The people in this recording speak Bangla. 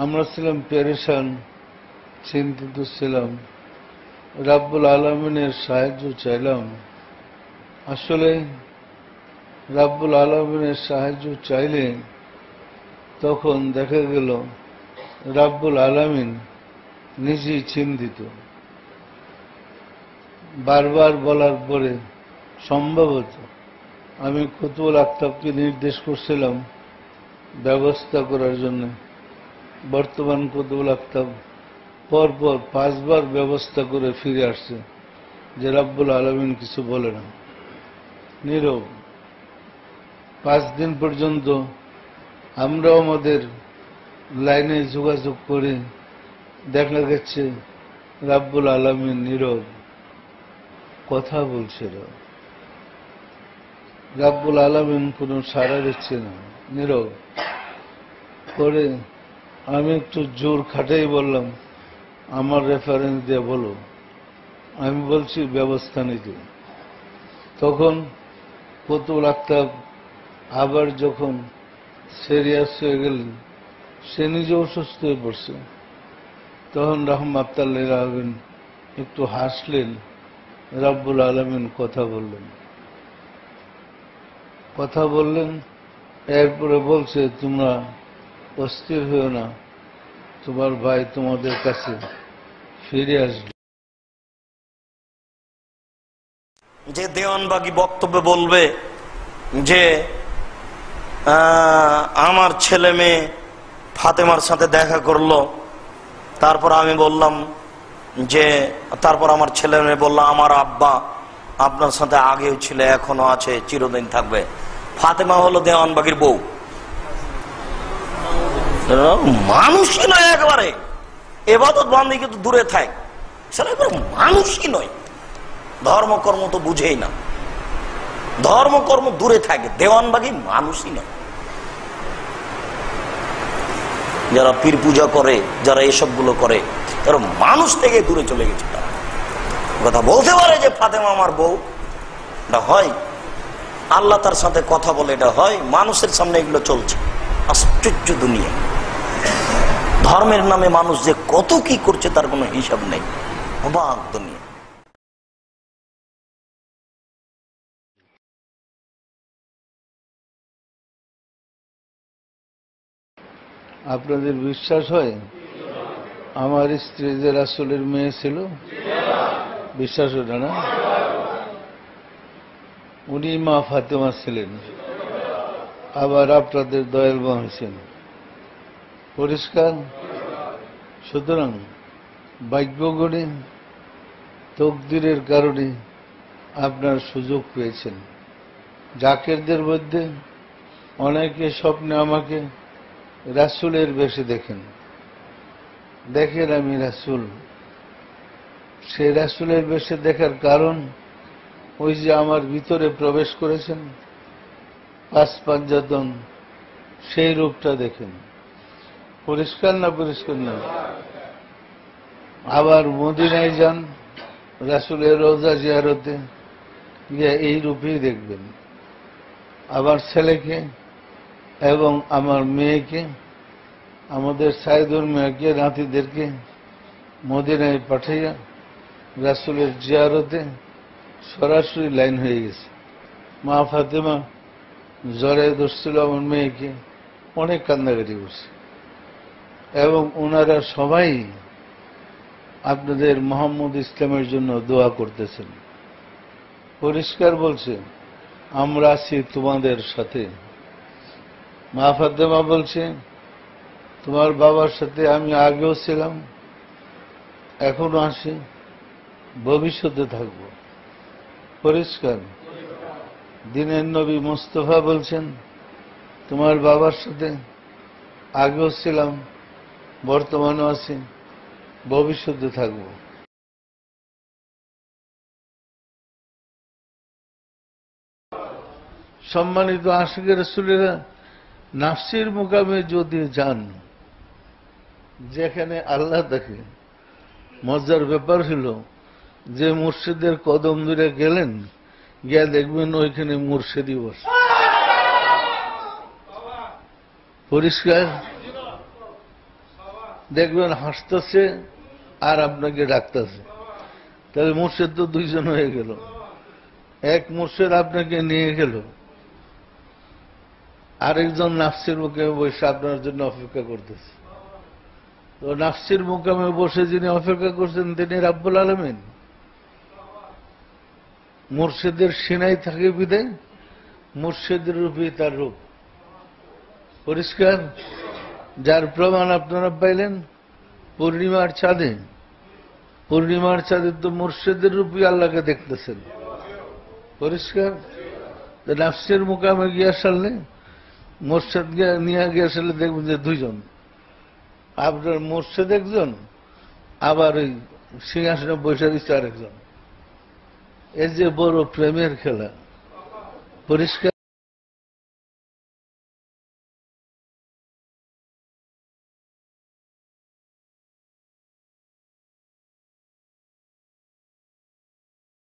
আমরা ছিলাম পেরেশান, চিন্তিত ছিলাম, রাব্বুল আলামিনের সাহায্য চাইলাম। আসলে রাব্বুল আলামিনের সাহায্য চাইলে তখন দেখা গেল রাব্বুল আলামিন নিজেই চিন্তিত। বারবার বলার পরে সম্ভবত আমি কুতুবুল আক্তাবকে নির্দেশ করছিলাম ব্যবস্থা করার জন্য। বর্তমান কুতুবুল আক্তাব পরপর 5 বার ব্যবস্থা করে ফিরে আসছে যে রাব্বুল আলামিন কিছু বলে না, নীরব। 5 দিন পর্যন্ত আমরাও আমাদের লাইনে যোগাযোগ করে দেখা গেছে রাব্বুল আলামিন নীরব, কথা বলছে না। রাব্বুল আলামিন কোনো সাড়া দিচ্ছে না, নীরব। করে আমি একটু জোর খাটাই বললাম, আমার রেফারেন্স দিয়ে বলো। আমি বলছি ব্যবস্থা নিতে। তখন কুতুবুল আক্তাব আবার যখন সিরিয়াস হয়ে গেলেন, সে নিজে অসুস্থ হয়ে পড়ছে, তখন রাহমাতুল্লাহ আলাইহি একটু হাসলেন। রাব্বুল আলামিন কথা বললেন, এরপরে বলছে তোমরা অস্থির হয়েও না, তোমার ভাই তোমাদের কাছে ফিরে আসবে। যে দেওয়ানবাগী বক্তব্য বলবে যে আমার ছেলে মেয়ে ফাতেমার সাথে দেখা করলো, তারপর আমি বললাম যে তারপর আমার ছেলে মেয়ে বললো আমার আব্বা আপনার সাথে আগেও ছিল, এখনো আছে, চিরদিন থাকবে। ফাতেমা হলো দেওয়ানবাগীর বউ, মানুষই নয় একেবারে, এবাদত বান্দিকে তো দূরে থাক, সেটা মানুষই নয়, ধর্মকর্ম তো বুঝেই না, ধর্মকর্ম দূরে থাকে, দেওয়ানবাগী মানুষই নয়। যারা পীর পূজা করে, যারা এসব গুলো করে, তারা মানুষ থেকে দূরে চলে গেছে। তারা কথা বলতে পারে যে ফাতেমা আমার বউ, এটা হয়। আল্লাহ তার সাথে কথা বলে, এটা হয়। মানুষের সামনে এগুলো চলছে, আশ্চর্য দুনিয়া। ধর্মের নামে মানুষ যে কত কি করছে তার কোনো হিসাব নেই, অবাক দুনিয়া। আপনাদের বিশ্বাস হয় আমার স্ত্রী যে রাসূলের মেয়ে ছিল? বিশ্বাস হয় না? উনি মা ফাতেমা ছিলেন, আবার আপনাদের দয়াল মা হয়েছেন। পরিষ্কার। সুতরাং ভাগ্যগুণে তকদিরের কারণে আপনার সুযোগ পেয়েছেন। জাকেরদের মধ্যে অনেকে স্বপ্নে আমাকে রাসূলের বেশে দেখেন আমি রাসূল। সে রাসূলের বেশে দেখার কারণ ওই যে আমার ভিতরে প্রবেশ করেছেন 5 পাঞ্জাতন, সেই রূপটা দেখেন। পরিষ্কার না? পরিষ্কার না? আবার মদিনায় যান, রাসূলের রওজা জিয়ারতে গিয়ে এই রূপেই দেখবেন। আমার ছেলেকে এবং আমার মেয়েকে, আমাদের সাইদুর মেয়েকে, নাতিদেরকে মদিনায় পাঠাইয়া রাসূলের জিয়ারতে সরাসরি লাইন হয়ে গেছে। মা ফাতেমা জ্বরে ধরছিল আমার মেয়েকে, অনেক কান্নাকাটি করছে, এবং ওনারা সবাই আপনাদের মোহাম্মদ ইসলামের জন্য দোয়া করতেছেন। পরিষ্কার বলছে, আমরা আছি তোমাদের সাথে। মা ফাতেমা বলছে, তোমার বাবার সাথে আমি আগেও ছিলাম, এখনো আছি, ভবিষ্যতে থাকব। পরিষ্কার। দিনের নবী মুস্তাফা বলছেন, তোমার বাবার সাথে আগেও ছিলাম, বর্তমানেও আছি, ভবিষ্যতে থাকব। সম্মানিত আশিকে রাসূলেরা নাফসির মুকামে যদি যান, যেখানে আল্লাহ দেখে, মজার ব্যাপার হলো যে মুর্শিদের কদম ধরে গেলেন, গিয়া দেখবেন ওইখানে মুর্শিদই বসে। পরিষ্কার। দেখবেন হাসতেছে আর আপনাকে ডাকতেছে। তাহলে মুর্শিদ তো দুইজন হয়ে গেল। এক মুর্শিদ আপনাকে নিয়ে গেল, আরেকজন নাফসির মুকামে বসে আপনার জন্য অপেক্ষা করতেছে। তো নাফসির মুকামে বসে যিনি অপেক্ষা করছেন তিনি রাব্বুল আলামিন। মুর্শিদের সিনাই থাকে বিদায় মুর্শিদের রূপই তার রূপ। পরিষ্কার? যার প্রমাণ আপনারা পাইলেন পূর্ণিমার চাঁদে। পূর্ণিমার চাঁদে তো মুর্শিদের রূপই আল্লাহকে দেখতেছেন। পরিষ্কার? নাফসির মুকামে গিয়ে আসলে মুর্শিদ নিয়ে গিয়ে আসলে দেখবেন যে দুইজন, আপনার মুর্শিদ একজন, আবার ওই সিংহাসনে বসে দিচ্ছে আরেকজন। এই যে বড় প্রেমের খেলা। পরিষ্কার?